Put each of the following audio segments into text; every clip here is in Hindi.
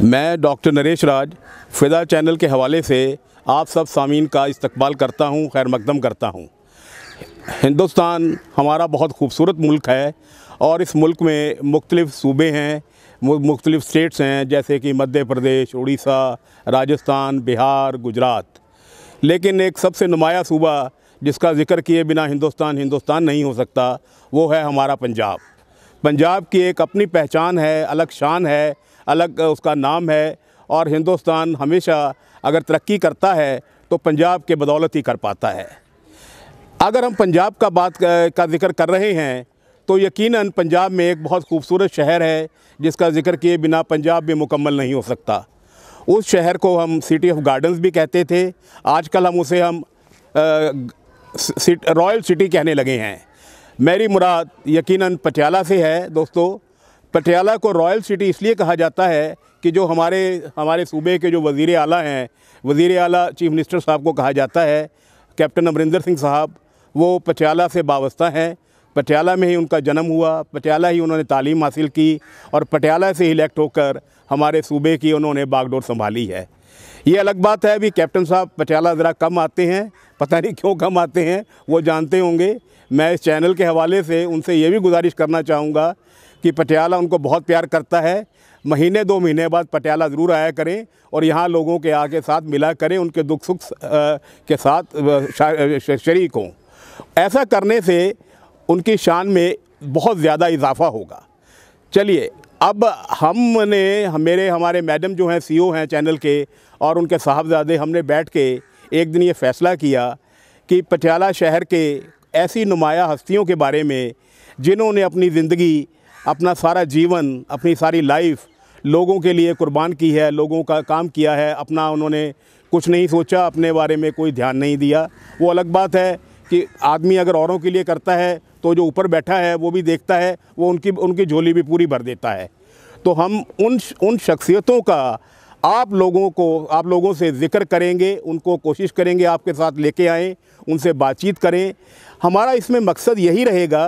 मैं डॉक्टर नरेश राज फ़िदा चैनल के हवाले से आप सब सामीन का इस्तकबाल करता हूं, खैर मकदम करता हूं। हिंदुस्तान हमारा बहुत खूबसूरत मुल्क है और इस मुल्क में मुख्तलिफ़ सूबे हैं, मुख्तलिफ़ स्टेट्स हैं, जैसे कि मध्य प्रदेश, उड़ीसा, राजस्थान, बिहार, गुजरात। लेकिन एक सबसे नुमाया सूबा जिसका ज़िक्र किए बिना हिंदुस्तान नहीं हो सकता, वो है हमारा पंजाब। पंजाब की एक अपनी पहचान है, अलग शान है, अलग उसका नाम है और हिंदुस्तान हमेशा अगर तरक्की करता है तो पंजाब के बदौलत ही कर पाता है। अगर हम पंजाब का ज़िक्र कर रहे हैं तो यकीनन पंजाब में एक बहुत खूबसूरत शहर है जिसका ज़िक्र किए बिना पंजाब भी मुकम्मल नहीं हो सकता। उस शहर को हम सिटी ऑफ गार्डन्स भी कहते थे, आजकल हम उसे रॉयल सिटी कहने लगे हैं। मेरी मुराद यकीनन पटियाला से है। दोस्तों, पटियाला को रॉयल सिटी इसलिए कहा जाता है कि जो हमारे सूबे के जो वज़ीर आला हैं, वज़ीर आला चीफ मिनिस्टर साहब को कहा जाता है, कैप्टन अमरिंदर सिंह साहब, वो पटियाला से वाबस्ता हैं। पटियाला में ही उनका जन्म हुआ, पटियाला ही उन्होंने तालीम हासिल की और पटियाला से ही इलेक्ट होकर हमारे सूबे की उन्होंने बागडोर संभाली है। ये अलग बात है, अभी कैप्टन साहब पटियाला ज़रा कम आते हैं, पता नहीं क्यों कम आते हैं, वो जानते होंगे। मैं इस चैनल के हवाले से उनसे ये भी गुजारिश करना चाहूँगा कि पटियाला उनको बहुत प्यार करता है। महीने 2 महीने बाद पटियाला ज़रूर आया करें और यहाँ लोगों के आके साथ मिला करें, उनके दुख सुख के साथ शरीक हों। ऐसा करने से उनकी शान में बहुत ज़्यादा इजाफ़ा होगा। चलिए, अब हमारे मैडम जो हैं CEO हैं चैनल के और उनके साहबजादे, हमने बैठ के एक दिन ये फ़ैसला किया कि पटियाला शहर के ऐसी नुमाया हस्तियों के बारे में जिन्होंने अपनी ज़िंदगी, अपना सारा जीवन, अपनी सारी लाइफ लोगों के लिए कुर्बान की है, लोगों का काम किया है, अपना उन्होंने कुछ नहीं सोचा, अपने बारे में कोई ध्यान नहीं दिया। वो अलग बात है कि आदमी अगर औरों के लिए करता है तो जो ऊपर बैठा है वो भी देखता है, वो उनकी झोली भी पूरी भर देता है। तो हम उन शख्सियतों का आप लोगों से ज़िक्र करेंगे, उनको कोशिश करेंगे आपके साथ लेके आएँ, उनसे बातचीत करें। हमारा इसमें मकसद यही रहेगा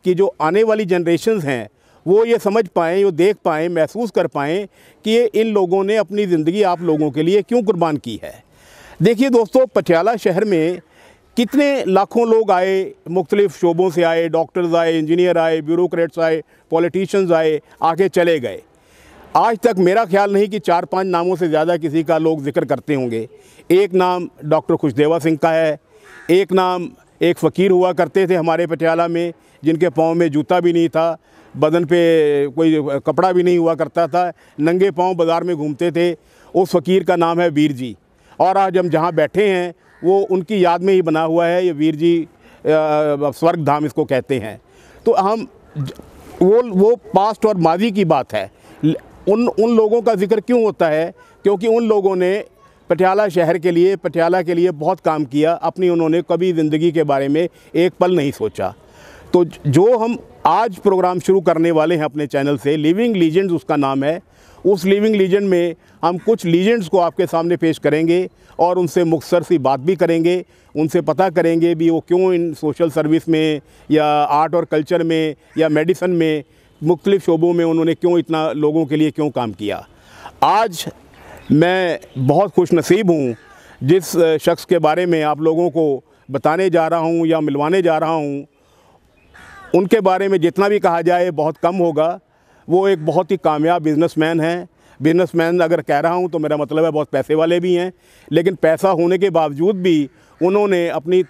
कि जो आने वाली जनरेशन्स हैं वो ये समझ पाएँ, वो देख पाएँ, महसूस कर पाएँ कि इन लोगों ने अपनी ज़िंदगी आप लोगों के लिए क्यों कुर्बान की है। देखिए दोस्तों, पटियाला शहर में कितने लाखों लोग आए, मुख्तलिफ़ शोबों से आए, डॉक्टर्स आए, इंजीनियर आए, ब्यूरोक्रेट्स आए, पॉलिटिशियंस आए, आके चले गए। आज तक मेरा ख्याल नहीं कि 4-5 नामों से ज़्यादा किसी का लोग ज़िक्र करते होंगे। एक नाम डॉक्टर खुशदेवा सिंह का है, एक नाम एक फ़कीर हुआ करते थे हमारे पटियाला में, जिनके पाँव में जूता भी नहीं था, बदन पे कोई कपड़ा भी नहीं हुआ करता था, नंगे पाँव बाज़ार में घूमते थे। उस फ़कीर का नाम है वीर जी और आज हम जहाँ बैठे हैं वो उनकी याद में ही बना हुआ है। ये वीर जी स्वर्ग धाम इसको कहते हैं। तो हम वो पास्ट और माजी की बात है। उन लोगों का ज़िक्र क्यों होता है? क्योंकि उन लोगों ने पटियाला शहर के लिए, पटियाला के लिए बहुत काम किया। अपनी उन्होंने कभी ज़िंदगी के बारे में एक पल नहीं सोचा। तो जो हम आज प्रोग्राम शुरू करने वाले हैं अपने चैनल से, लिविंग लीजेंड्स उसका नाम है। उस लिविंग लीजेंड में हम कुछ लीजेंड्स को आपके सामने पेश करेंगे और उनसे मुख्तसर सी बात भी करेंगे, उनसे पता करेंगे भी वो क्यों इन सोशल सर्विस में या आर्ट और कल्चर में या मेडिसन में, मुख्तलिफ़ शोबों में उन्होंने क्यों इतना लोगों के लिए क्यों काम किया। आज मैं बहुत खुश नसीब हूँ जिस शख्स के बारे में आप लोगों को बताने जा रहा हूँ या मिलवाने जा रहा हूँ, उनके बारे में जितना भी कहा जाए बहुत कम होगा। वो एक बहुत ही कामयाब बिज़नेसमैन हैं। बिज़नेसमैन अगर कह रहा हूँ तो मेरा मतलब है बहुत पैसे वाले भी हैं, लेकिन पैसा होने के बावजूद भी उन्होंने अपनी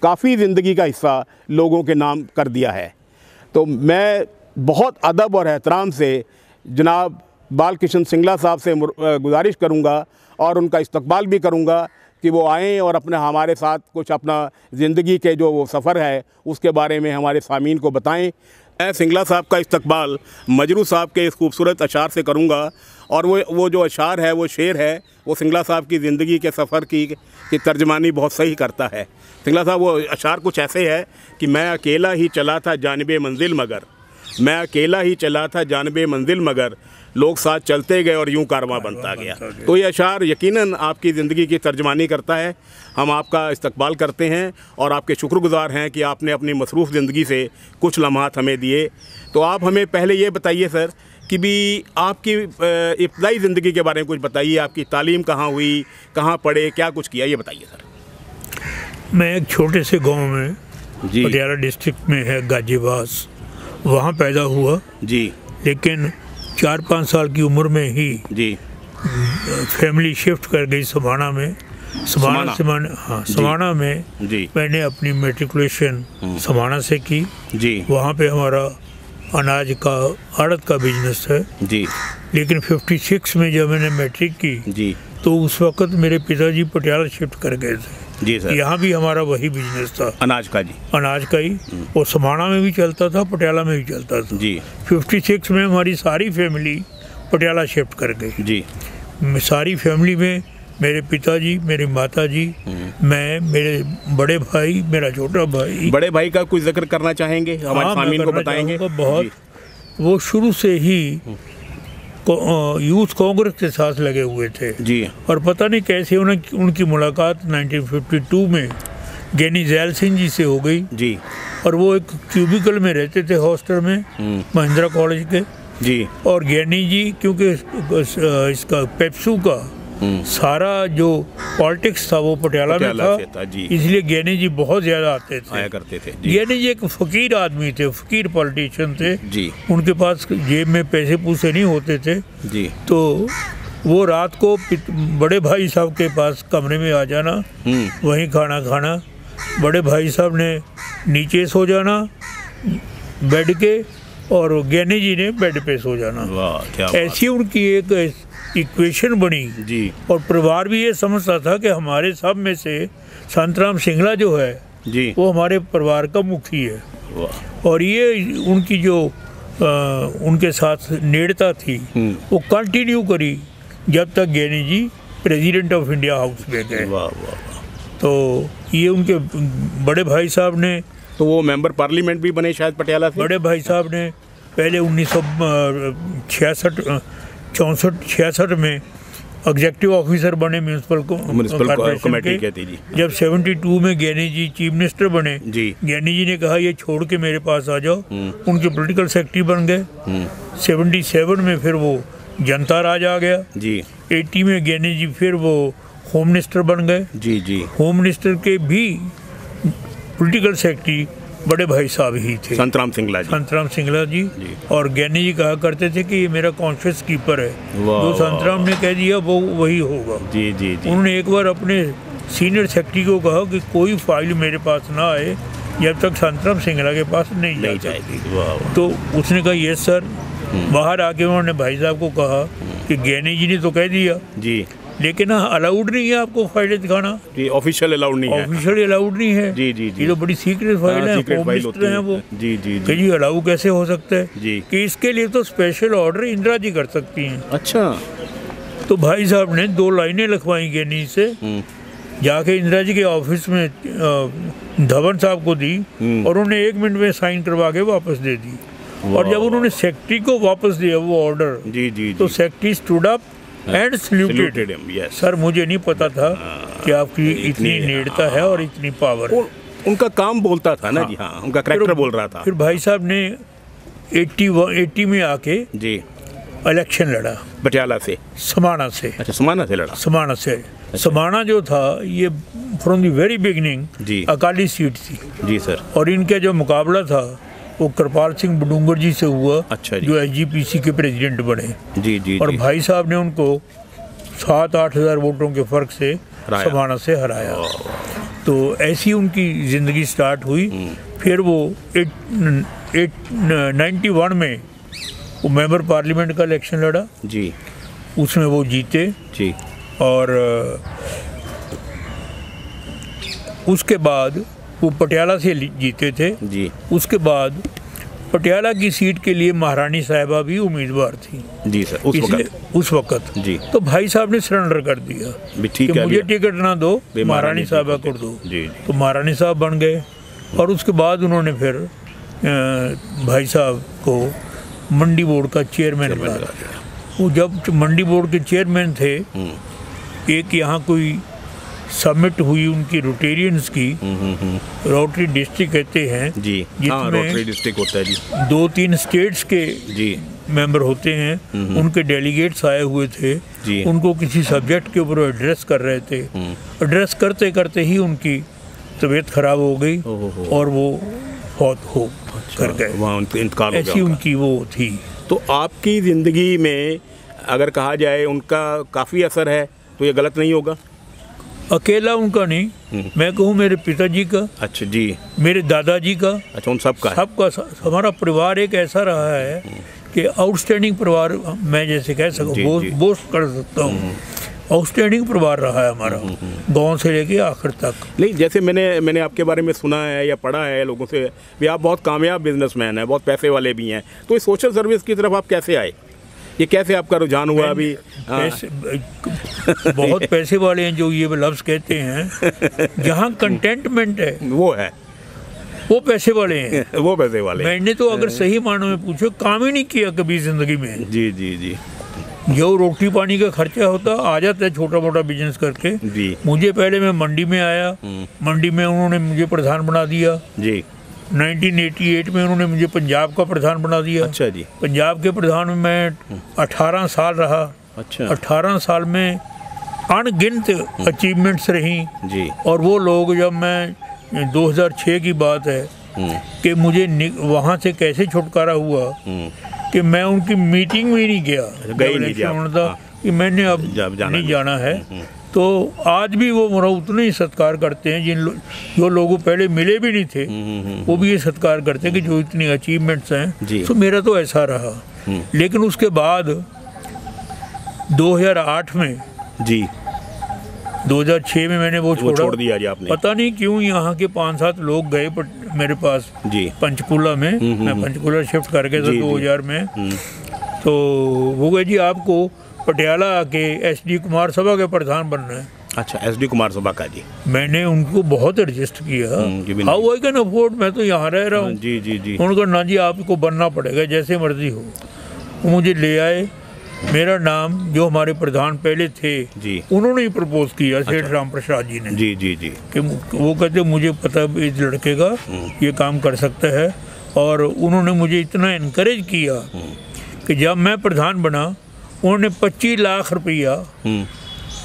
काफ़ी ज़िंदगी का हिस्सा लोगों के नाम कर दिया है। तो मैं बहुत अदब और एहतराम से जनाब बालकृष्ण सिंगला साहब से गुजारिश करूँगा और उनका इस्तकबाल भी करूँगा कि वो आएँ और हमारे साथ कुछ अपना ज़िंदगी के जो वो सफ़र है उसके बारे में हमारे सामीन को बताएं। मैं सिंगला साहब का इस्तकबाल मजरू साहब के इस खूबसूरत अशार से करूँगा और वो जो अशार है, वो शेर है, वो सिंगला साहब की ज़िंदगी के सफ़र की तर्जमानी बहुत सही करता है। सिंगला साहब, वो अशार कुछ ऐसे है कि मैं अकेला ही चला था जानिबे मंजिल मगर, मैं अकेला ही चला था जानिबे मंजिल मगर, लोग साथ चलते गए और यूं कारवां बनता गया। तो ये अशार यकीनन आपकी ज़िंदगी की तर्जमानी करता है। हम आपका इस्तकबाल करते हैं और आपके शुक्रगुज़ार हैं कि आपने अपनी मसरूफ़ ज़िंदगी से कुछ लम्हात हमें दिए। तो आप हमें पहले ये बताइए सर कि भी आपकी इब्तदाई ज़िंदगी के बारे में कुछ बताइए। आपकी तालीम कहाँ हुई, कहाँ पढ़े, क्या कुछ किया, ये बताइए सर। मैं एक छोटे से गांव में जी पटियाला डिस्ट्रिक्ट में है गाजीबास, वहाँ पैदा हुआ जी। लेकिन 4-5 साल की उम्र में ही जी फैमिली शिफ्ट कर गई समाना में। समाना में जी मैंने अपनी मेट्रिकुलेशन समाना से की। जी वहाँ पे हमारा अनाज का आड़त का बिजनेस है। जी। लेकिन 56 में जब मैंने मैट्रिक की जी तो उस वक़्त मेरे पिताजी पटियाला शिफ्ट कर गए थे। जी सर। यहाँ भी हमारा वही बिजनेस था, अनाज का। जी अनाज का ही। और समाना में भी चलता था, पटियाला में भी चलता था। जी 56 में हमारी सारी फैमिली पटियाला शिफ्ट कर गई। जी। सारी फैमिली में मेरे पिताजी, मेरी माताजी, मैं, मेरे बड़े भाई, मेरा छोटा भाई। बड़े भाई का कुछ जिक्र करना चाहेंगे, हमारे सामीन को बताएंगे? बहुत। वो शुरू से ही यूथ कांग्रेस के साथ लगे हुए थे जी। और पता नहीं कैसे उनकी मुलाकात 1952 में ज्ञानी जैल सिंह जी से हो गई जी। और वो एक क्यूबिकल में रहते थे हॉस्टल में महिंद्रा कॉलेज के जी। और ज्ञानी जी क्योंकि इसका पेप्सू का सारा जो पॉलिटिक्स था वो पटियाला में था, इसलिए ज्ञानी जी बहुत ज़्यादा आते थे, आया करते थे। ज्ञानी जी एक फ़कीर आदमी थे, फ़कीर पॉलिटिशियन थे जी। उनके पास जेब में पैसे पूसे नहीं होते थे जी। तो वो रात को बड़े भाई साहब के पास कमरे में आ जाना, वहीं खाना खाना, बड़े भाई साहब ने नीचे सो जाना बेड के और ज्ञानी जी ने बेड पे सो जाना। वाह, क्या ऐसी उनकी एक इक्वेशन बनी जी। और परिवार भी ये समझता था कि हमारे सब में से संतराम सिंगला जो है जी वो हमारे परिवार का मुखी है। वाह। और ये उनकी जो उनके साथ नेड़ता थी वो कंटिन्यू करी जब तक ज्ञानी जी प्रेसिडेंट ऑफ इंडिया हाउस में गए। वाह वाह। तो ये उनके बड़े भाई साहब ने, तो वो मेंबर पार्लियामेंट भी बने शायद पटियाला से। बड़े भाई साहब ने पहले 1966 में एग्जेक्टिव ऑफिसर बने म्यूनसिपल कमेटी के थे जी। जब 72 में ज्ञानी जी चीफ मिनिस्टर बने जी। ज्ञानी जी ने कहा ये छोड़ के मेरे पास आ जाओ, उनके पॉलिटिकल सेक्रेटरी बन गए। 77 में फिर वो जनता राज आ गया जी। 80 में ज्ञानी जी फिर वो होम मिनिस्टर बन गए जी जी। होम मिनिस्टर के भी पॉलिटिकल सेक्रेटरी बड़े भाई साहब ही थे, संतराम सिंगला जी। संतराम सिंगला जी। और ज्ञानी जी कहा करते थे कि ये मेरा कॉन्शियस कीपर है, जो संतराम ने कह दिया वो वही होगा। जी जी जी। उन्होंने एक बार अपने सीनियर सेक्रेटरी को कहा कि कोई फाइल मेरे पास ना आए जब तक संतराम सिंगला के पास नहीं जाएगी। तो उसने कहा यस सर। बाहर आके उन्होंने भाई साहब को कहा कि ज्ञानी जी ने तो कह दिया जी, लेकिन अलाउड नहीं है आपको फाइलें दिखाना। ऑफिशियल अलाउड नहीं है। ऑफिशियल अलाउड नहीं है। जी जी जी। ये तो बड़ी सीक्रेट फाइल है, होम मिनिस्टर हैं वो। जी जी जी। जी अलाउ कैसे हो सकता है जी? कि इसके लिए तो स्पेशल ऑर्डर इंदिरा जी कर सकती हैं। अच्छा। तो भाई साहब ने 2 लाइनें लिखवाई ज्ञानी से, जाके इंदिरा जी के ऑफिस में धवन साहब को दी और उन्होंने 1 मिनट में साइन करवा के वापस दे दी। और जब उन्होंने सेक्रेटरी को वापस दिया वो ऑर्डर, जी जी, तो secretary stood up and saluted him. Sir मुझे नहीं पता था कि आपकी इतनी नेड़ता है और इतनी पावर है। उनका काम बोलता था ना जी। हाँ, उनका कैरेक्टर बोल रहा था। फिर भाई साहब ने 80 में आके जी इलेक्शन लड़ा पटियाला से, समाना से। अच्छा, समाना से लड़ा। समाना से। अच्छा। समाना जो था ये फ्रॉम द वेरी बिगिनिंग जी अकाली सीट थी जी सर। और इनका जो मुकाबला था वो कृपाल सिंह बडूंगर जी से हुआ। अच्छा जी। जो SGPC के प्रेसिडेंट बने जी जी। और भाई साहब ने उनको 7-8 हज़ार वोटों के फ़र्क से समाना से हराया। तो ऐसी उनकी ज़िंदगी स्टार्ट हुई। फिर वो 91 में वो मेंबर पार्लियामेंट का इलेक्शन लड़ा जी, उसमें वो जीते जी। और उसके बाद वो पटियाला से जीते थे जी। उसके बाद पटियाला की सीट के लिए महारानी साहिबा भी उम्मीदवार थी जी सर उस वक्त जी। तो भाई साहब ने सरेंडर कर दिया कि मुझे टिकट ना दो, महारानी साहिबा को दो जी। तो महारानी साहब बन गए और उसके बाद उन्होंने फिर भाई साहब को मंडी बोर्ड का चेयरमैन बना दिया। वो जब मंडी बोर्ड के चेयरमैन थे, एक यहाँ कोई समिट हुई उनकी रोटेरियंस की, रोटरी डिस्ट्रिक्ट कहते हैं जी, जिसमें रोटरी डिस्ट्रिक्ट होता है जी। 2-3 स्टेट्स के जी मेंबर होते हैं, उनके डेलीगेट्स आए हुए थे, उनको किसी सब्जेक्ट के ऊपर एड्रेस कर रहे थे। एड्रेस करते करते ही उनकी तबीयत खराब हो गई और वो फौत हो कर गए, वहाँ इंतकाल हो गया। ऐसी उनकी वो थी। तो आपकी ज़िंदगी में अगर कहा जाए उनका काफ़ी असर है तो ये गलत नहीं होगा? अकेला उनका नहीं, मैं कहूँ मेरे पिताजी का, अच्छा जी, मेरे दादाजी का, अच्छा उन सबका सबका। हमारा परिवार एक ऐसा रहा है कि आउटस्टैंडिंग परिवार, मैं जैसे कह सकूँ, बोस्ट कर सकता हूँ, आउटस्टैंडिंग परिवार रहा है हमारा, गांव से लेके आखिर तक। नहीं, जैसे मैंने आपके बारे में सुना है या पढ़ा है लोगों से भी आप बहुत कामयाब बिजनेसमैन हैं, बहुत पैसे वाले भी हैं, तो इस सोशल सर्विस की तरफ आप कैसे आए? ये कैसे आपका रुझान हुआ? अभी बहुत पैसे वाले हैं जो ये लफ्ज़ कहते हैं, जहाँ कंटेंटमेंट है वो पैसे वाले हैं। वो पैसे वाले। मैंने तो अगर सही मानों में पूछो, काम ही नहीं किया कभी ज़िंदगी में। जी जी जी। जो रोटी पानी का खर्चा होता आ जाता है छोटा मोटा बिजनेस करके जी। मुझे पहले मैं मंडी में आया, मंडी में उन्होंने मुझे प्रधान बना दिया जी। 1988 में उन्होंने मुझे पंजाब का प्रधान बना दिया। अच्छा जी। पंजाब के प्रधान में मैं 18 साल रहा। अच्छा। 18 साल में अनगिनत अचीवमेंट्स रही जी। और वो लोग, जब मैं 2006 की बात है कि मुझे वहाँ से कैसे छुटकारा हुआ कि मैं उनकी मीटिंग में नहीं गया, था कि मैंने अब नहीं जाना है, तो आज भी वो मेरा उतना ही सत्कार करते हैं। जो लोगों पहले मिले भी नहीं थे वो भी ये सत्कार करते हैं कि जो इतनी अचीवमेंट्स हैं। तो मेरा तो ऐसा रहा। लेकिन उसके बाद 2008 में जी, 2006 में मैंने वो छोड़ दिया जी आपने। पता नहीं क्यों यहाँ के 5-7 लोग गए मेरे पास जी, पंचकूला में। मैं पंचकूला शिफ्ट करके था 2000 में। तो वो गए जी आपको पटियाला आके SD कुमार सभा के प्रधान बनना है। अच्छा, SD कुमार सभा का जी। मैंने उनको बहुत एडजस्ट किया, हाउ आई कैन अफोर्ड, मैं तो यहाँ रह रहा हूँ जी जी जी। उन्होंने कहा ना जी आपको बनना पड़ेगा जैसे मर्जी हो। वो मुझे ले आए, मेरा नाम जो हमारे प्रधान पहले थे जी, उन्होंने ही प्रपोज किया, सेठ राम प्रसाद जी ने जी जी जी, कि वो कहते मुझे पता है इस लड़के का ये काम कर सकता है। और उन्होंने मुझे इतना इनकरेज किया कि जब मैं प्रधान बना उन्होंने 25 लाख रुपया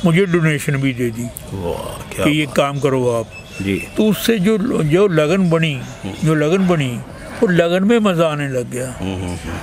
मुझे डोनेशन भी दे दी कि ये काम करो आप जी। तो उससे जो लगन बनी वो लगन में मज़ा आने लग गया।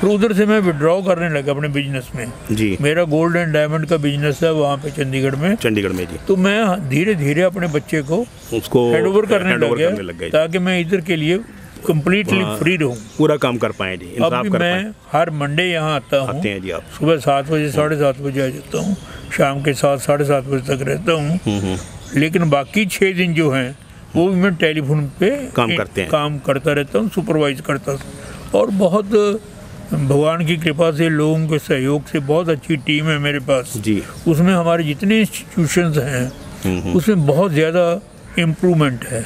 फिर उधर से मैं विड्रॉ करने लगा अपने बिजनेस में जी। मेरा गोल्ड एंड डायमंड का बिजनेस है वहाँ पे चंडीगढ़ में जी। तो मैं धीरे धीरे अपने बच्चे को उसको हैंडओवर करने लग गया ताकि मैं इधर के लिए कम्प्लीटली फ्री रहूँ, पूरा काम कर पाए जी। अब मैं हर मंडे यहाँ आता हूँ जी। आप सुबह 7 बजे 7:30 बजे आ जाता हूँ, शाम के 7 साढ़े 7 बजे तक रहता हूँ। लेकिन बाकी 6 दिन जो हैं वो भी मैं टेलीफोन पे काम करता रहता हूँ, सुपरवाइज करता हूँ। और बहुत भगवान की कृपा से, लोगों के सहयोग से बहुत अच्छी टीम है मेरे पास जी। उसमें हमारे जितने इंस्टीट्यूशंस हैं उसमें बहुत ज़्यादा इम्प्रूवमेंट है।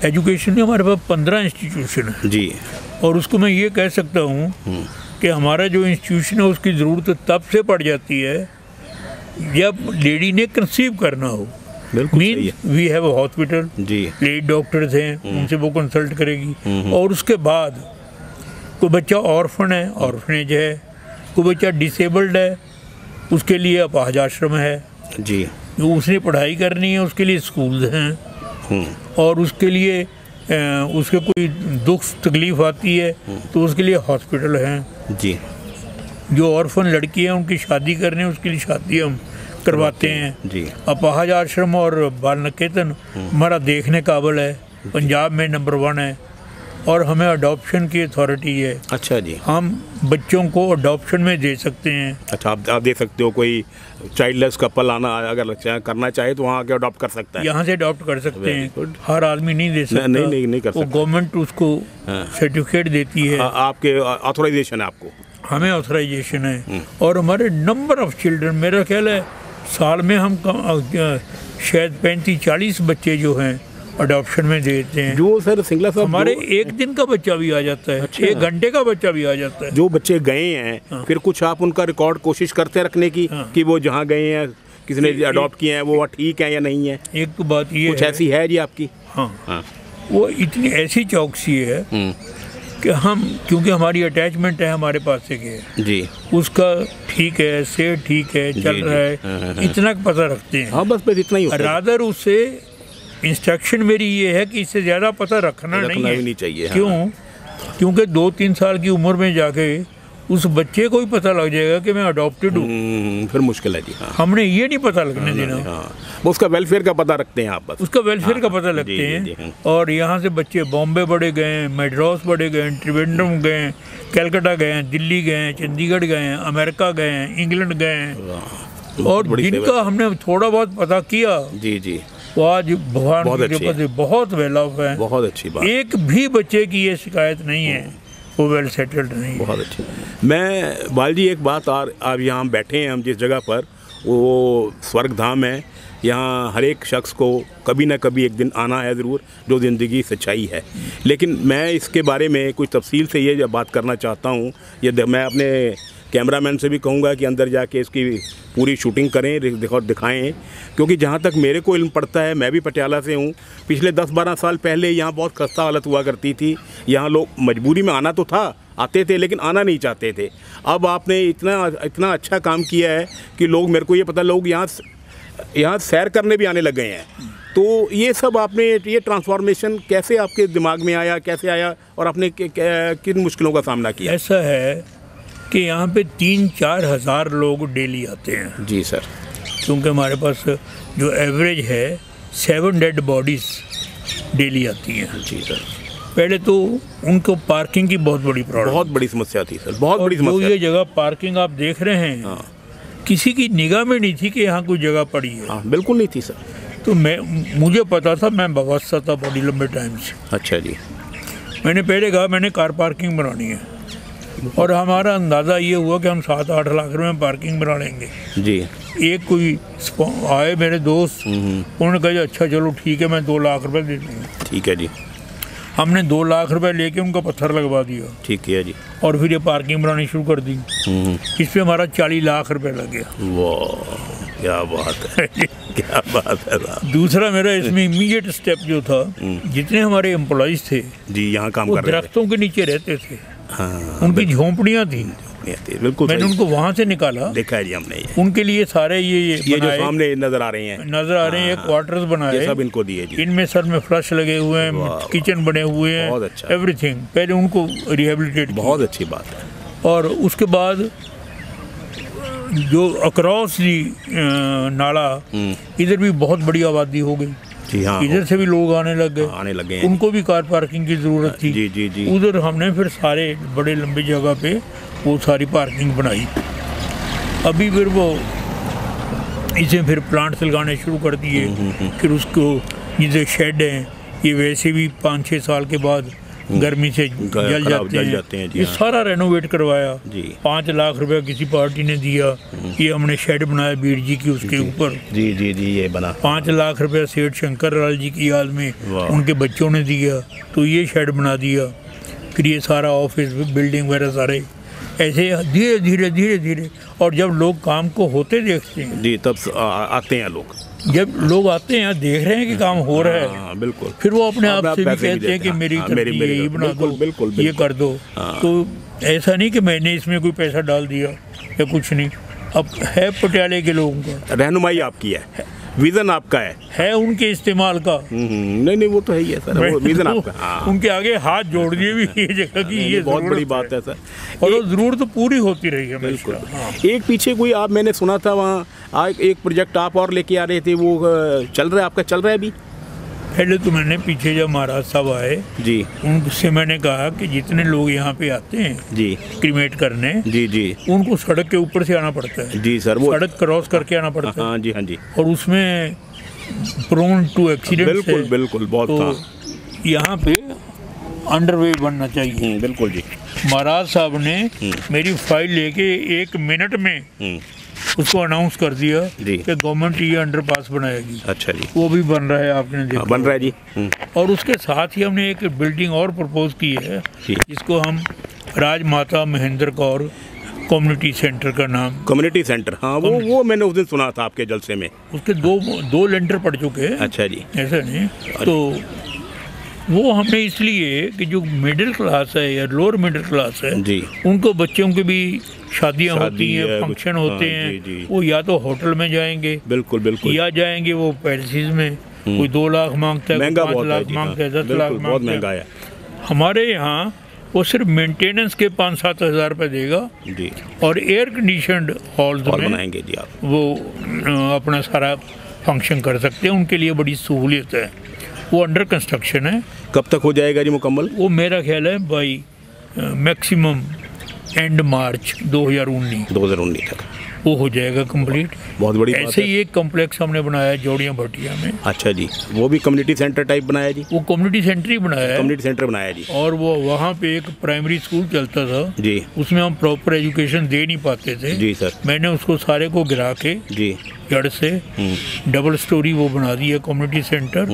एजुकेशन में हमारे पास 15 इंस्टीट्यूशन है जी। और उसको मैं ये कह सकता हूँ कि हमारा जो इंस्टीट्यूशन है उसकी ज़रूरत तब से पड़ जाती है जब लेडी ने कंसीव करना हो। Means we have a hospital जी, लेडी डॉक्टर्स हैं, उनसे वो कंसल्ट करेगी। और उसके बाद कोई बच्चा ऑर्फन है, ऑर्फनेज है, कोई बच्चा डिसेबल्ड है, उसके लिए अपाहज आश्रम है जी। जो उसने पढ़ाई करनी है उसके लिए स्कूल्स हैं। और उसके लिए उसके कोई दुख तकलीफ आती है तो उसके लिए हॉस्पिटल हैं जी। जो ऑर्फन लड़की है उनकी शादी करनी है उसके लिए शादी हम करवाते हैं जी। अपाहज आश्रम और बाल निकेतन हमारा देखने काबिल है, पंजाब में नंबर 1 है। और हमें अडॉप्शन की अथॉरिटी है। अच्छा जी। हम बच्चों को अडॉप्शन में दे सकते हैं। अच्छा, आप दे सकते हो, कोई चाइल्डलेस कपल आना अगर करना चाहे तो वहाँ आके अडॉप्ट कर सकता है। यहाँ से अडॉप्ट कर सकते हैं, हर आदमी नहीं दे सकता। नहीं कर सकता। गवर्नमेंट उसको सर्टिफिकेट देती है। आपके ऑथराइजेशन है? आपको? हमें ऑथराइजेशन है। और हमारे नंबर ऑफ चिल्ड्रन, मेरा ख्याल है साल में हम शायद 35-40 बच्चे जो हैं अडॉप्शन में देते हैं। जो सर सिंगला साहब हमारे एक दिन का बच्चा भी आ जाता है। अच्छा। 1 घंटे का बच्चा भी आ जाता है। जो बच्चे गए हैं हाँ। फिर कुछ आप उनका रिकॉर्ड कोशिश करते हैं रखने की हाँ। कि वो जहाँ गए हैं किसी ने अडॉप्ट किए हैं वो ठीक है या नहीं है? एक तो बात ये कुछ ऐसी है जी आपकी? हाँ, वो इतनी ऐसी चौकसी है कि हम, क्योंकि हमारी अटैचमेंट है हमारे पास से के जी, उसका ठीक है, सेहत ठीक है, चल रहा है, इतना पता रखते हैं। हाँ, बस इतना ही होता है। रादर उससे इंस्ट्रक्शन मेरी ये है कि इससे ज़्यादा पता रखना नहीं है। नहीं चाहिए। हाँ। क्यों? क्योंकि 2-3 साल की उम्र में जाके उस बच्चे को ही पता लग जाएगा कि मैं अडॉप्टेड हूँ, फिर मुश्किल है जी। हाँ। हमने ये नहीं पता लगने देना। हाँ। वो उसका वेलफेयर का पता रखते हैं आप, बस उसका वेलफेयर का पता लगते जी, हैं। जी, जी। और यहाँ से बच्चे बॉम्बे पढ़े गए हैं, मद्रास पढ़े गए हैं, त्रिवेंद्रम गए हैं, कलकत्ता गए हैं, दिल्ली गए हैं, चंडीगढ़ गए हैं, अमेरिका गए हैं, इंग्लैंड गए हैं। और जिनका हमने थोड़ा बहुत पता किया जी जी, वो आज भगवान की कृपा से बहुत वेल ऑफ है। बहुत अच्छी बात। एक भी बच्चे की ये शिकायत नहीं है, वो वेल सेटल्ड नहीं। बहुत अच्छी। मैं बाल जी एक बात, और आप यहाँ बैठे हैं हम जिस जगह पर, वो स्वर्ग धाम है। यहाँ हर एक शख्स को कभी ना कभी एक दिन आना है ज़रूर, जो ज़िंदगी सच्चाई है। लेकिन मैं इसके बारे में कुछ तफसील से ये बात करना चाहता हूँ। ये मैं अपने कैमरामैन से भी कहूँगा कि अंदर जाके इसकी पूरी शूटिंग करें और दिखाएं, क्योंकि जहाँ तक मेरे को इल्म पड़ता है, मैं भी पटियाला से हूँ। पिछले 10-12 साल पहले यहाँ बहुत खस्ता हालत हुआ करती थी। यहाँ लोग मजबूरी में आना तो था, आते थे, लेकिन आना नहीं चाहते थे। अब आपने इतना अच्छा काम किया है कि लोग, मेरे को ये पता, लोग यहाँ सैर करने भी आने लग गए हैं। तो ये सब आपने, ये ट्रांसफॉर्मेशन कैसे आपके दिमाग में आया, कैसे आया, और आपने किन मुश्किलों का सामना किया? ऐसा है कि यहाँ पे 3-4 हज़ार लोग डेली आते हैं। जी सर। क्योंकि हमारे पास जो एवरेज है 7 डेड बॉडीज़ डेली आती हैं। जी सर। पहले तो उनको पार्किंग की बहुत बड़ी प्रॉब्लम, बहुत बड़ी समस्या थी सर, बहुत बड़ी समस्या। ये जगह पार्किंग आप देख रहे हैं, हाँ, किसी की निगाह में नहीं थी कि यहाँ कोई जगह पड़ी है। हाँ, बिल्कुल नहीं थी सर। तो मुझे पता था, मैं व्यवस्था था बड़ी लंबे टाइम से। अच्छा जी। मैंने पहले कहा मैंने कार पार्किंग बनानी है, और हमारा अंदाज़ा ये हुआ कि हम 7-8 लाख रुपए में पार्किंग बना लेंगे जी। एक कोई आए मेरे दोस्त, उन्होंने कहा अच्छा चलो ठीक है, मैं 2 लाख रुपए दे दूँगा। ठीक है जी। हमने 2 लाख रुपए लेके उनका पत्थर लगवा दिया। ठीक है जी। और फिर ये पार्किंग बनानी शुरू कर दी। इस पे हमारा 40 लाख रुपए लग गया। वाह, क्या बात है। क्या बात है। दूसरा मेरा इसमें इमीडिएट स्टेप जो था, जितने हमारे एम्प्लॉइज थे जी यहाँ काम कर रहे थे, दरख्तों के नीचे रहते थे। हाँ, उनकी झोंपड़ियाँ थी, बिल्कुल। मैंने उनको वहाँ से निकाला। देखा है जी हमने ये। उनके लिए सारे ये जो सामने नजर आ रहे हैं, क्वार्टर्स बनाए, ये सब इनको दिए जी। इनमें सर में फ्लश लगे हुए हैं, किचन बने हुए हैं, बहुत अच्छा, एवरीथिंग। पहले उनको रिहेबिलिटेट, बहुत अच्छी बात है। और उसके बाद जो अक्रॉस नाला, इधर भी बहुत बड़ी आबादी हो गई। हाँ, इधर से भी लोग आने लग गए, उनको भी कार पार्किंग की ज़रूरत थी। जी जी जी। उधर हमने फिर सारे बड़े लंबी जगह पे वो सारी पार्किंग बनाई। अभी फिर वो इसे फिर प्लांट्स लगाने शुरू कर दिए। फिर उसको ये जो शेड हैं, ये वैसे भी 5-6 साल के बाद गर्मी से जल जाते हैं। ये सारा रेनोवेट करवाया जी। 5 लाख रुपया किसी पार्टी ने दिया। ये हमने शेड बनाया बीर जी की, उसके ऊपर जी जी जी ये बना। 5 लाख रुपया सेठ शंकर लाल जी की याद में उनके बच्चों ने दिया, तो ये शेड बना दिया। फिर ये सारा ऑफिस बिल्डिंग वगैरह सारे ऐसे धीरे धीरे धीरे धीरे। और जब लोग काम को होते देखते हैं जी, तब आते हैं लोग। जब लोग आते हैं, देख रहे हैं कि काम हो रहा है, बिल्कुल, फिर वो अपने आप से भी कहते हैं कि मेरी यही बना दो, बिल्कुल, ये कर दो। तो ऐसा नहीं कि मैंने इसमें कोई पैसा डाल दिया या कुछ नहीं। अब है पटियाले के लोगों का, रहनुमाई आपकी है, विजन आपका है उनके इस्तेमाल का। नहीं वो तो है ही है सर, वो विजन आपका। उनके आगे हाथ जोड़ दिए भी ये जगह की, ये बहुत बड़ी बात है सर, और वो जरूरत तो पूरी होती रही है। बिल्कुल। एक पीछे कोई आप, मैंने सुना था वहाँ एक प्रोजेक्ट आप और लेके आ रहे थे, वो चल रहा है आपका, चल रहा है अभी? पहले तो मैंने पीछे जब महाराज साहब आए जी, उनसे मैंने कहा कि जितने लोग यहाँ पे आते हैं जी क्रीमेट करने, जी जी, उनको सड़क के ऊपर से आना पड़ता है। जी सर, वो सड़क क्रॉस करके आना पड़ता है। हाँ जी, हाँ जी। और उसमें प्रोन टू एक्सीडेंट, बिल्कुल बिल्कुल, बहुत। तो यहाँ पे अंडरवे बनना चाहिए। बिल्कुल जी। महाराज साहब ने मेरी फाइल लेके 1 मिनट में उसको अनाउंस कर दिया कि गवर्नमेंट ये अंडरपास बनाएगी। अच्छा जी, वो भी बन रहा है, आपने देखा बन रहा है जी। और उसके साथ ही हमने एक बिल्डिंग और प्रपोज की है, जिसको हम राजमाता महेंद्र कौर कम्युनिटी सेंटर का नाम, कम्युनिटी सेंटर। हाँ, वो मैंने उस दिन सुना था आपके जलसे में। उसके दो लेंटर पड़ चुके हैं। अच्छा जी। ऐसा नहीं तो वो हमने इसलिए कि जो मिडिल क्लास है या लोअर मिडिल क्लास है जी, उनको बच्चों की भी शादियाँ होती हैं, है, फंक्शन हाँ, होते जी, हैं, जी। वो या तो होटल में जाएंगे बिल्कुल बिल्कुल, या जाएंगे वो पैलेसेस में। कोई 2 लाख मांगता है, कोई महंगा 5 बहुत है लाख जी, मांगता है, हाँ, 10 लाख बिल्कुल, बहुत मांगता महंगा है। है हमारे यहाँ वो सिर्फ मेंटेनेंस के 5-7 हज़ार रुपये देगा जी। और एयर कंडीशनड हॉल्स हॉल में बनाएंगे जी आप। वो अपना सारा फंक्शन कर सकते हैं। उनके लिए बड़ी सहूलियत है। वो अंडर कंस्ट्रक्शन है। कब तक हो जाएगा जी मुकम्मल? वो मेरा ख्याल है बाई मैक्सिमम एंड मार्च 2019 तक वो हो जाएगा कंप्लीट। बहुत बड़ी बात ऐसे है। ही एक कॉम्प्लेक्स हमने बनाया है जोड़ियाँ भटिया में। अच्छा जी, वो भी कम्युनिटी सेंटर टाइप बनाया जी? वो कम्युनिटी सेंटर ही बनाया है। कम्युनिटी सेंटर बनाया जी। और वो वहाँ पे एक प्राइमरी स्कूल चलता था जी उसमें हम प्रॉपर एजुकेशन दे नहीं पाते थे जी सर। मैंने उसको सारे को गिरा के जी जड़ से डबल स्टोरी वो बना दी है कम्युनिटी सेंटर।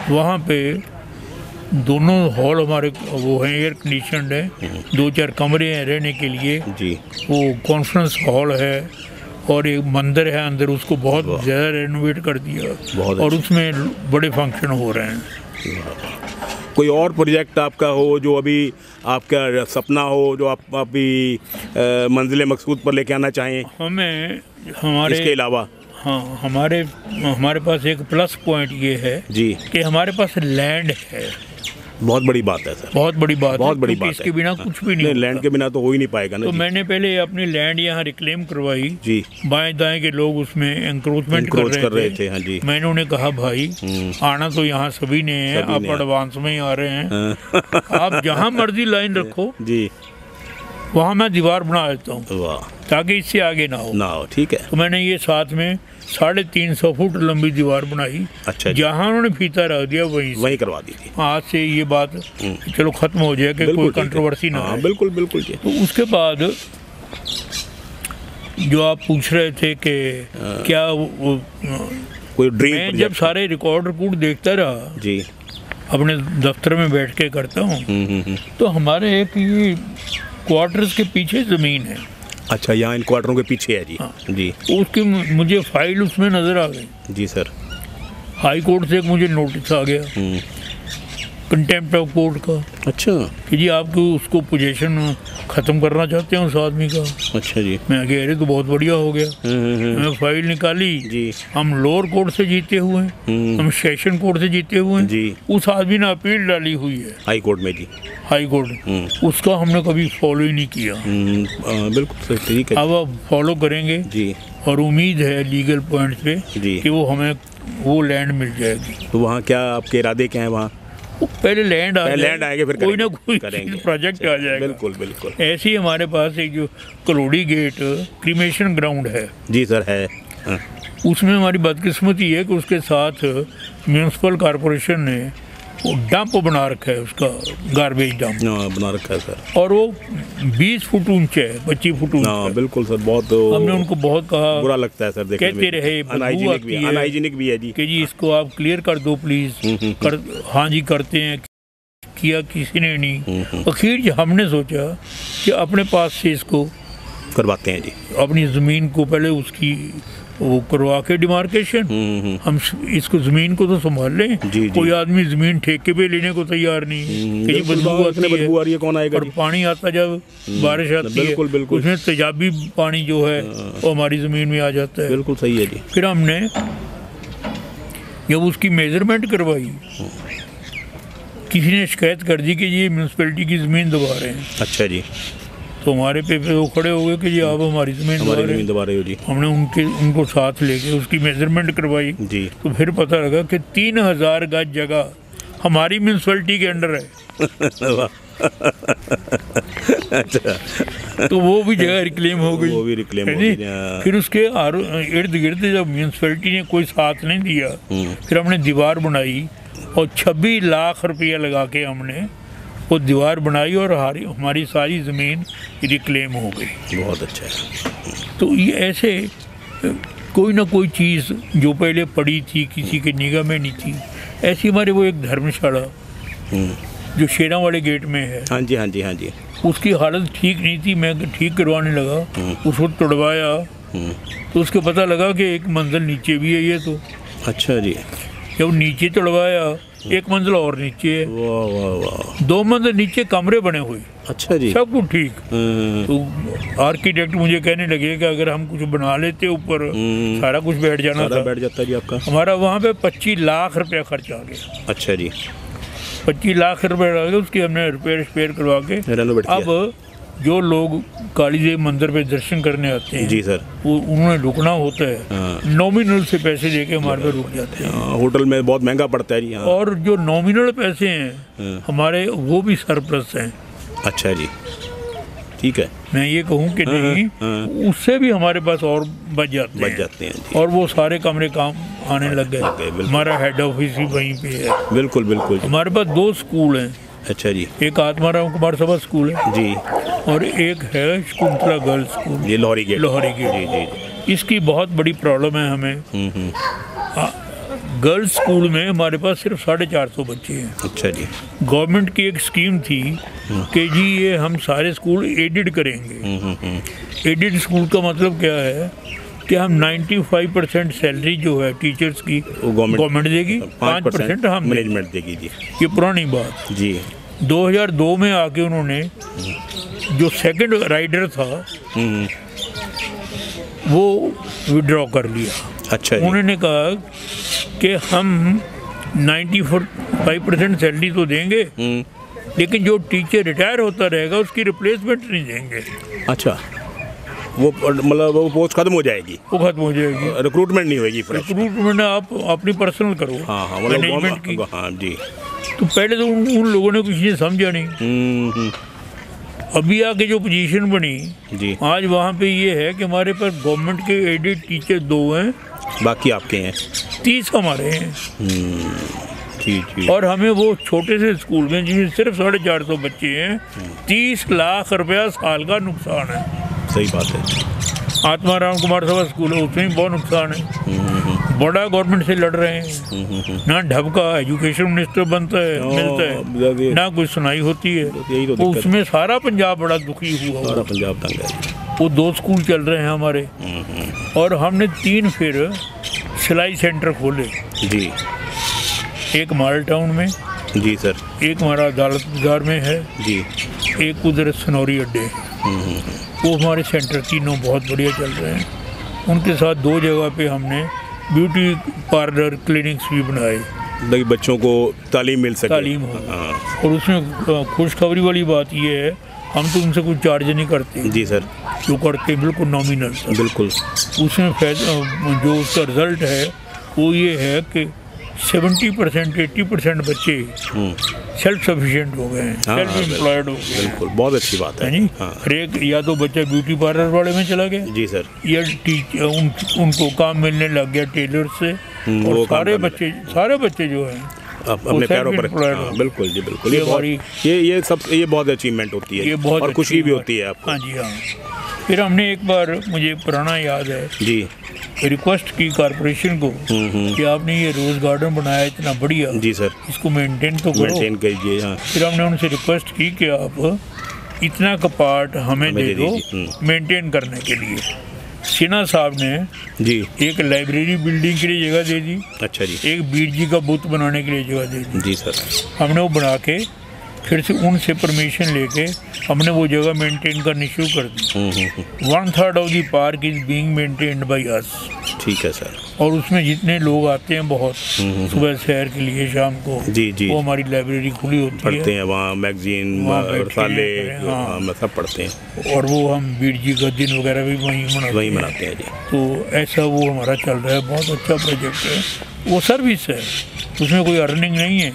वहाँ पे दोनों हॉल हमारे वो हैं, एयर कंडीशनड है, 2-4 कमरे हैं रहने के लिए जी। वो कॉन्फ्रेंस हॉल है और एक मंदिर है अंदर, उसको बहुत ज़्यादा रेनोवेट कर दिया बहुत और अच्छा। उसमें बड़े फंक्शन हो रहे हैं। कोई और प्रोजेक्ट आपका हो जो अभी आपका सपना हो, जो आप अभी मंजिल मकसूद पर लेके आना चाहें हमें हमारे इसके अलावा? हाँ, हमारे पास एक प्लस पॉइंट ये है जी, कि हमारे पास लैंड है। बहुत बड़ी बात है सर, बहुत बड़ी बात बहुत है, बड़ी क्योंकि बात इसके है। बिना कुछ भी नहीं लैंड होता। के बिना तो हो ही नहीं पाएगा ना तो जी। मैंने पहले अपनी लैंड यहाँ रिक्लेम करवाई। जी, बाएं दाएं के लोग उसमें एंक्रोचमेंट कर रहे थे। हाँ जी। मैंने उन्हें कहा भाई आना तो यहाँ सभी ने है, सभी आप ने है। एडवांस में ही आ रहे हैं, आप जहाँ मर्जी लाइन रखो जी, वहाँ मैं दीवार बना देता हूँ वाह, ताकि इससे आगे ना हो। ना हो, ठीक है। तो मैंने ये साथ में 350 फुट लंबी दीवार बनाई। अच्छा जी, जहाँ उन्होंने फीता रख दिया वहीं करवा दी थी। आज से ये बात चलो खत्म हो जाए कि कोई ठीक है। कंट्रोवर्सी ना हाँ, हो। बिल्कुल बिल्कुल जी। तो उसके बाद जो आप पूछ रहे थे कि क्या कोई ड्रीम मैं जब सारे रिकॉर्ड देखता रहा, जी, अपने दफ्तर में बैठ के करता हूँ, तो हमारे एक ये क्वार्टर्स के पीछे ज़मीन है। अच्छा, यहाँ इन क्वार्टरों के पीछे है जी। हाँ। जी उसकी मुझे फाइल उसमें नज़र आ गई। जी सर। हाई कोर्ट से एक मुझे नोटिस आ गया कंटेम्प्ट ऑफ कोर्ट का अच्छा कि जी आपको उसको पोजीशन ख़त्म करना चाहते हैं उस आदमी का। अच्छा जी। मैं कह रहे तो बहुत बढ़िया हो गया। मैं फाइल निकाली जी। हम लोअर कोर्ट से जीते हुए हैं, हम सेशन कोर्ट से जीते हुए हैं। जी। उस आदमी ने अपील डाली हुई है हाई कोर्ट में जी। हाई कोर्ट, उसका हमने कभी फॉलो ही नहीं किया। बिल्कुल सर, ठीक है। अब फॉलो करेंगे जी और उम्मीद है लीगल पॉइंट पे जी। कि वो हमें वो लैंड मिल जाएगी। तो वहाँ क्या आपके इरादे क्या हैं वहाँ? वो पहले लैंड आएंगे फिर कोई ना कोई करेंगे प्रोजेक्ट आ जाएगा। बिल्कुल बिल्कुल। ऐसे ही हमारे पास एक जो कलोड़ी गेट क्रीमेशन ग्राउंड है, जी सर, है। हाँ। उसमें हमारी बदकिस्मती है कि उसके साथ म्यूनसिपल कॉरपोरेशन ने वो डंप बना रखा है, उसका गार्बेज डंप बना रखा है सर। और वो 20 फुट ऊंचा है, 25 फुट ऊंचा है। बिल्कुल सर, बहुत हमने उनको बहुत कहा, बुरा लगता है सर देखने कहते में। रहे, अनहाइजीनिक भी है जी कि जी इसको आप क्लियर कर दो प्लीज। हाँ जी करते हैं, किया किसी ने नहीं। आखिर हमने सोचा कि अपने पास से इसको करवाते हैं जी, अपनी ज़मीन को पहले उसकी वो करवा के डिमार्केशन, हम इसको ज़मीन को तो संभाल लें। जी। कोई आदमी ज़मीन ठेके पे लेने को तैयार नहीं है कि ये बदबू आती है, कौन आएगा और जी? पानी आता जब बारिश आती है, बिल्कुल बिल्कुल, उसमें तेजाबी पानी जो है वो हमारी ज़मीन में आ जाता है। बिल्कुल सही है जी। फिर हमने जब उसकी मेजरमेंट करवाई, किसी ने शिकायत कर दी कि ये म्यूनसिपैलिटी की ज़मीन दबा रहे हैं। अच्छा जी। तो हमारे पे वो खड़े हो गए कि जी आप हमारी ज़मीन दबा रहे हो जी। हमने उनको साथ लेके उसकी मेजरमेंट करवाई जी। तो फिर पता लगा कि 3000 गज जगह हमारी म्यूनसिपैलिटी के अंडर है। अच्छा, तो वो भी जगह रिक्लेम हो गई। वो भी रिक्लेम हो है गई। नी? फिर उसके इर्द गिर्द जब म्यूनसिपैलिटी ने कोई साथ नहीं दिया, फिर हमने दीवार बनाई और 26 लाख रुपया लगा के हमने वो दीवार बनाई और हमारी सारी ज़मीन रिक्लेम हो गई। बहुत अच्छा है। तो ये ऐसे कोई ना कोई चीज़ जो पहले पड़ी थी किसी के निगाह में नहीं थी, ऐसी हमारे वो एक धर्मशाला जो शेरा वाले गेट में है। हाँ जी, हाँ जी, हाँ जी। उसकी हालत ठीक नहीं थी, मैं ठीक करवाने लगा, उसको तोड़वाया तो उसको पता लगा कि एक मंजिल नीचे भी है ये तो। अच्छा जी। जब नीचे तोड़वाया एक मंजिला और नीचे है। वाह वाह वाह। 2 मंजिल नीचे कमरे बने हुए। अच्छा जी। सब कुछ ठीक। तो आर्किटेक्ट मुझे कहने लगे कि अगर हम कुछ बना लेते ऊपर सारा कुछ बैठ जाना था। बैठ जाता जी आपका। हमारा वहाँ पे 25 लाख रुपया खर्च आ गया। अच्छा जी। 25 लाख रुपये लगे, उसकी हमने रिपेयर करवा के रेनोवेट किया। अब जो लोग काली देवी मंदिर पे दर्शन करने आते हैं जी सर, वो उन्हें रुकना होता है, नॉमिनल से पैसे देके हमारे पे रुक जाते हैं। होटल में बहुत महंगा पड़ता है जी। और जो नॉमिनल पैसे हैं हमारे वो भी सरप्लस हैं। अच्छा जी, ठीक है। मैं ये कहूँ कि नहीं, उससे भी हमारे पास और बच जाते हैं जी। और वो सारे कमरे काम आने लग गए। हमारा हेड ऑफिस ही वहीं पे है। बिल्कुल बिल्कुल। हमारे पास 2 स्कूल हैं। अच्छा जी। एक आत्माराम कुमार सभा स्कूल है जी, और एक है शकुंतला गर्ल्स स्कूल, ये लोहरी गेट। जी जी। इसकी बहुत बड़ी प्रॉब्लम है हमें। गर्ल्स स्कूल में हमारे पास सिर्फ 450 बच्चे हैं। अच्छा जी। गवर्नमेंट की एक स्कीम थी कि जी ये हम सारे स्कूल एडिड करेंगे। एडिड स्कूल का मतलब क्या है कि हम 95% सैलरी जो है टीचर्स की गवर्नमेंट देगी, 5% हम मैनेजमेंट देगी जी। ये पुरानी बात जी। 2002 में आके उन्होंने जो सेकंड राइडर था वो विड्रॉ कर लिया। अच्छा। उन्होंने कहा कि हम 95% सैलरी तो देंगे लेकिन जो टीचर रिटायर होता रहेगा उसकी रिप्लेसमेंट नहीं देंगे। अच्छा, वो मतलब वो पोस्ट खत्म हो जाएगी। वो खत्म हो जाएगी, रिक्रूटमेंट नहीं होगी। रिक्रूटमेंट आप अपनी पर्सनल करो। हाँ, मैनेजमेंट की। हाँ जी। तो पहले तो उन लोगों ने कुछ नहीं समझा नहीं। अभी आके जो पोजीशन बनी जी, आज वहाँ पे ये है कि हमारे पास गवर्नमेंट के एडेड टीचर 2 हैं, बाकी आपके हैं, 30 हमारे हैं। जी जी। और हमें वो छोटे से स्कूल में जिसमें सिर्फ 450 बच्चे हैं 30 लाख रुपया साल का नुकसान है। सही बात है। आत्माराम कुमार सभा स्कूल है, उसमें भी बहुत नुकसान है। बड़ा गवर्नमेंट से लड़ रहे हैं, ना ढबका एजुकेशन मिनिस्टर बनता है मिलता है, ना कोई सुनाई होती है। तो उसमें सारा पंजाब बड़ा दुखी हुआ। सारा पंजाब तंग है। वो 2 स्कूल चल रहे हैं हमारे और हमने 3 फिर सिलाई सेंटर खोले जी। एक माल टाउन में जी सर, एक हमारा अदालत बाजार में है जी, एक उधर सनौरी अड्डे। वो हमारे सेंटर तीनों बहुत बढ़िया चल रहे हैं। उनके साथ 2 जगह पे हमने ब्यूटी पार्लर क्लिनिक्स भी बनाए ताकि बच्चों को तालीम मिल सके, तालीम हो। और उसमें खुशखबरी वाली बात ये है हम तो उनसे कुछ चार्ज नहीं करते जी सर, जो करते बिल्कुल नॉमिनल। बिल्कुल। उसमें जो उसका रिजल्ट है वो ये है कि 70% 80% बच्चे सेल्फ सफिशिएंट हो गए हैं, सेल्फ एम्प्लॉयड हो गए। बिल्कुल, बहुत अच्छी बात है जी। हर एक या तो बच्चा ब्यूटी पार्लर वाले में चला गया जी सर, या उनको काम मिलने लग गया टेलर से। और सारे बच्चे जो हैं अपने पैरों पर। बिल्कुल जी, बिल्कुल। ये सब ये बहुत अचीवमेंट होती है, ये बहुत और खुशी भी होती है आपको। हाँ जी हाँ। फिर हमने एक बार, मुझे पुराना याद है जी, रिक्वेस्ट की कॉर्पोरेशन को कि आपने ये रोज गार्डन बनाया इतना बढ़िया जी सर, इसको मेंटेन तो करो, मेंटेन कीजिए। हाँ। फिर हमने उनसे रिक्वेस्ट की कि आप इतना का पार्ट हमें दे दो मेंटेन करने के लिए। सिन्हा साहब ने जी एक लाइब्रेरी बिल्डिंग के लिए जगह दे दी। अच्छा जी। एक बीर जी का बुत बनाने के लिए जगह दे दी जी सर। हमने वो बना के फिर से उनसे परमिशन लेके हमने वो जगह मेंटेन करनी शुरू कर दी। 1/3 of the park is being maintained by us. ठीक है सर। और उसमें जितने लोग आते हैं बहुत सुबह सैर के लिए शाम को जी जी, वो हमारी लाइब्रेरी खुली होती है, पढ़ते हैं वहाँ मैगजीन रसाले सब पढ़ते हैं। और वो हम बीर जी का दिन वगैरह भी वहीं मनाते हैं जी। तो ऐसा वो हमारा चल रहा है, बहुत अच्छा प्रोजेक्ट है। वो सर्विस है, उसमें कोई अर्निंग नहीं है,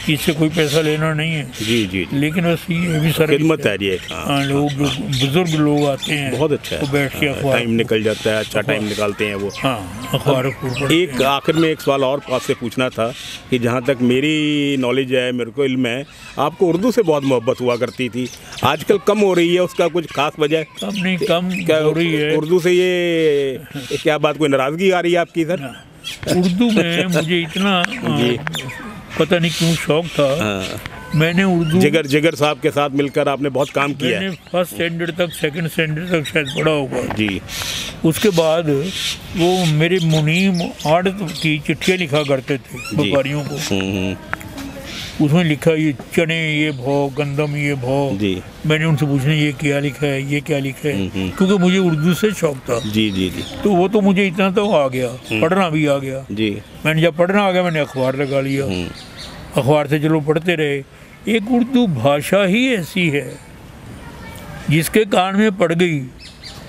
इससे कोई पैसा लेना नहीं है जी जी, लेकिन बस ये भी सर खिदमत है ये। हाँ, लोग बुजुर्ग लोग आते हैं, बहुत अच्छा है, बैठ के टाइम निकल जाता है, अच्छा टाइम निकालते हैं वो। हाँ, अखबार। एक आखिर में एक सवाल और आपसे पूछना था कि जहाँ तक मेरी नॉलेज है, मेरे को इल्म है, आपको उर्दू से बहुत मोहब्बत हुआ करती थी, आजकल कम हो रही है, उसका कुछ खास वजह? कम नहीं, कम क्या हो रही है उर्दू से? ये क्या बात, कोई नाराज़गी आ रही है आपकी सर? उर्दू में मुझे इतना पता नहीं क्यों शौक था। मैंने उर्दू जिगर साहब के साथ मिलकर आपने बहुत काम किया है। मैंने फर्स्ट स्टैंडर्ड तक, सेकंड स्टैंडर्ड तक शायद पढ़ा होगा जी। उसके बाद वो मेरे मुनीम आड़त की चिट्ठियाँ लिखा करते थे व्यापारियों को, उसमें लिखा ये चने ये भाव, गंदम ये भाव जी। मैंने उनसे पूछना ये क्या लिखा है, ये क्या लिखा है, क्योंकि मुझे उर्दू से शौक था जी जी जी। तो वो तो मुझे इतना तो आ गया, पढ़ना भी आ गया जी। मैंने जब पढ़ना आ गया मैंने अखबार लगा लिया, अखबार से चलो पढ़ते रहे। एक उर्दू भाषा ही ऐसी है जिसके कान में पड़ गई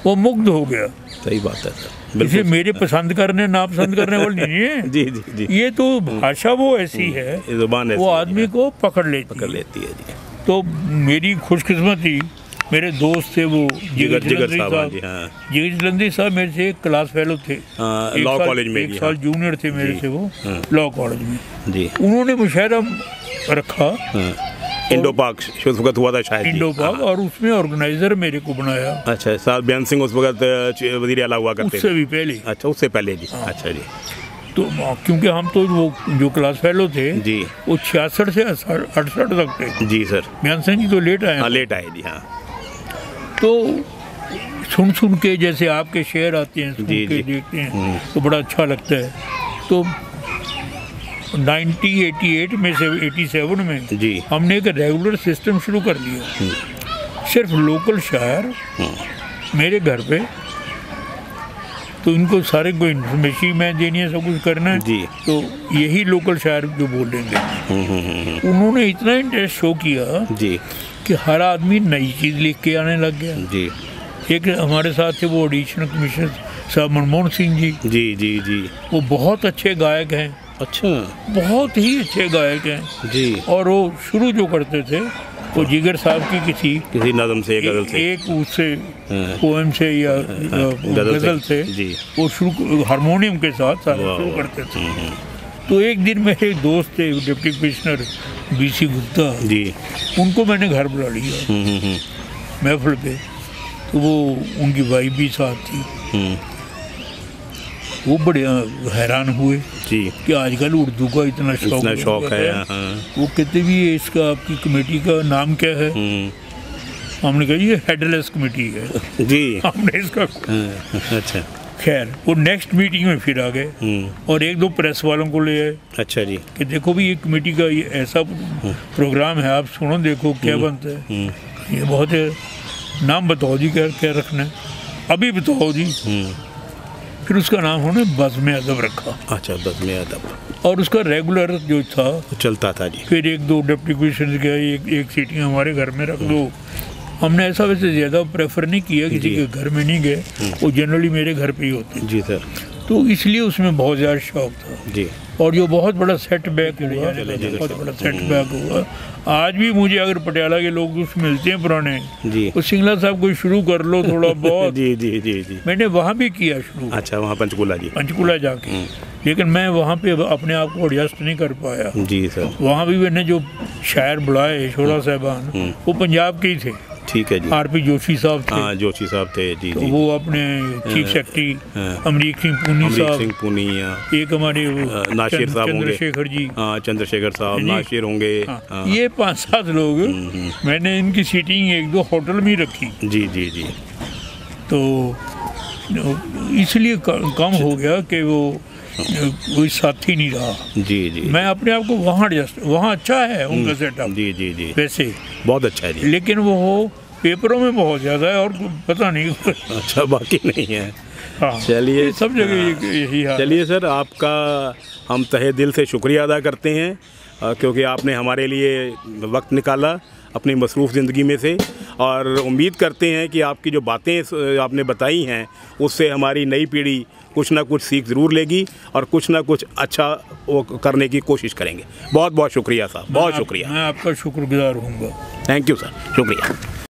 वो मुग्ध हो गया। सही बात है सर, इसे मेरे पसंद करने नापसंद करने वाली नहीं है जी जी जी। ये तो भाषा वो ऐसी है, जुबान वो आदमी को पकड़ लेती है जी। तो मेरी खुशकिस्मती, मेरे दोस्त थे वो जिगर जलंधरी साहब मेरे से क्लास फेलो थे, लॉ कॉलेज में, एक साल जूनियर थे मेरे से वो लॉ कॉलेज में जी। उन्होंने मुशायरा रखा, इंडो पाक उस वक्त हुआ था शायद, इंडो पाक, और उसमें ऑर्गेनाइजर मेरे को बनाया। अच्छा, साहब बयान सिंह उस वक्त वजीर आला हुआ करते थे? उससे भी पहले। अच्छा, उससे पहले जी। अच्छा जी। तो क्योंकि हम तो वो जो क्लास फेलो थे जी, वो 66 से 68 तक थे जी सर। बयान सिंह जी तो लेट आए। लेट आए जी। हाँ, तो सुन के जैसे आपके शेर आते हैं, सुन के देखते हैं तो बड़ा अच्छा लगता है। तो 1988 में से 87 में जी हमने एक रेगुलर सिस्टम शुरू कर लिया, सिर्फ लोकल शायर मेरे घर पे, तो इनको सारे को इन्फॉर्मेशन में देनी है, सब कुछ करना है जी। तो यही लोकल शायर जो बोलेंगे। उन्होंने इतना इंटरेस्ट शो किया जी कि हर आदमी नई चीज़ लिख के आने लग गया जी। एक हमारे साथ थे वो एडिशनल कमिश्नर साहब मनमोहन सिंह जी जी जी जी। वो बहुत अच्छे गायक हैं। अच्छा, बहुत ही अच्छे गायक हैं जी। और वो शुरू जो करते थे वो जिगर साहब की किसी नज़म से, गज़ल से, एक उससे पोएम से या गज़ल से जी, वो शुरू हारमोनियम के साथ शुरू करते थे। तो एक दिन मेरे दोस्त थे deputy commissioner BC Gupta ji, उनको मैंने घर बुला लिया महफिल पे। तो वो उनकी वाइफ भी साथ थी। वो बड़े हैरान हुए जी कि आजकल उर्दू का इतना शौक है। वो कहते भी इसका आपकी कमेटी का नाम क्या है? हमने कहा ये हेडलेस कमेटी है जी। हमने इसका अच्छा, खैर वो नेक्स्ट मीटिंग में फिर आ गए और एक दो प्रेस वालों को ले आए। अच्छा जी, कि देखो भी ये कमेटी का ये ऐसा प्रोग्राम है, आप सुनो देखो क्या बनता है। ये बहुत है, नाम बताओ जी क्या रखना है, अभी बताओ जी। फिर उसका नाम उन्होंने बज़्म अदब रखा। अच्छा, बज़्म अदब, और उसका रेगुलर जो था चलता था जी। फिर एक दो डिप्टी कमिश्नर गया, एक सीटिंग हमारे घर में रख दो। हमने ऐसा वैसे ज़्यादा प्रेफर नहीं किया, किसी के घर में नहीं गए, वो जनरली मेरे घर पे ही होते जी सर। तो इसलिए उसमें बहुत ज़्यादा शौक था जी। और जो बहुत बड़ा सेटबैक हुआ, बहुत बड़ा सेटबैक हुआ। आज भी मुझे अगर पटियाला के लोग कुछ मिलते हैं पुराने जी, तो सिंगला साहब कोई शुरू कर लो थोड़ा बहुत जी जी जी जी। मैंने वहाँ भी किया शुरू। अच्छा, वहाँ पंचकूला जी, पंचकूला जाके, लेकिन मैं वहाँ पे अपने आप को एडजस्ट नहीं कर पाया जी सर। वहाँ भी मैंने जो शायर बुलाए शोरा साहबान, वो पंजाब के ही थे। ठीक है जी। RP जोशी साहब थे। हाँ, जोशी साहब थे जी, तो जी। वो अपने चीफ सेक्रेटरी अमरीक सिंह पूनी साहब, एक हमारे नाशिर साहब होंगे, चंद्रशेखर जी, हाँ चंद्रशेखर साहब, नाशिर होंगे। ये 5-7 लोग मैंने इनकी सीटिंग एक दो होटल में रखी जी जी जी। तो इसलिए कम हो गया कि वो कोई साथी नहीं रहा जी जी। मैं अपने आप को वहाँ अच्छा है उनका सेटअप जी जी जी, वैसे बहुत अच्छा है जी। लेकिन वो पेपरों में बहुत ज़्यादा है और पता नहीं अच्छा, बाकी नहीं है। हाँ, चलिए, सब जगह यही हाल। चलिए सर, आपका हम तहे दिल से शुक्रिया अदा करते हैं क्योंकि आपने हमारे लिए वक्त निकाला अपनी मसरूफ़ ज़िंदगी में से, और उम्मीद करते हैं कि आपकी जो बातें आपने बताई हैं उससे हमारी नई पीढ़ी कुछ ना कुछ सीख ज़रूर लेगी और कुछ ना कुछ अच्छा वो करने की कोशिश करेंगे। बहुत बहुत शुक्रिया साहब, बहुत शुक्रिया। मैं आपका शुक्रगुजार हूँगा। थैंक यू सर, शुक्रिया।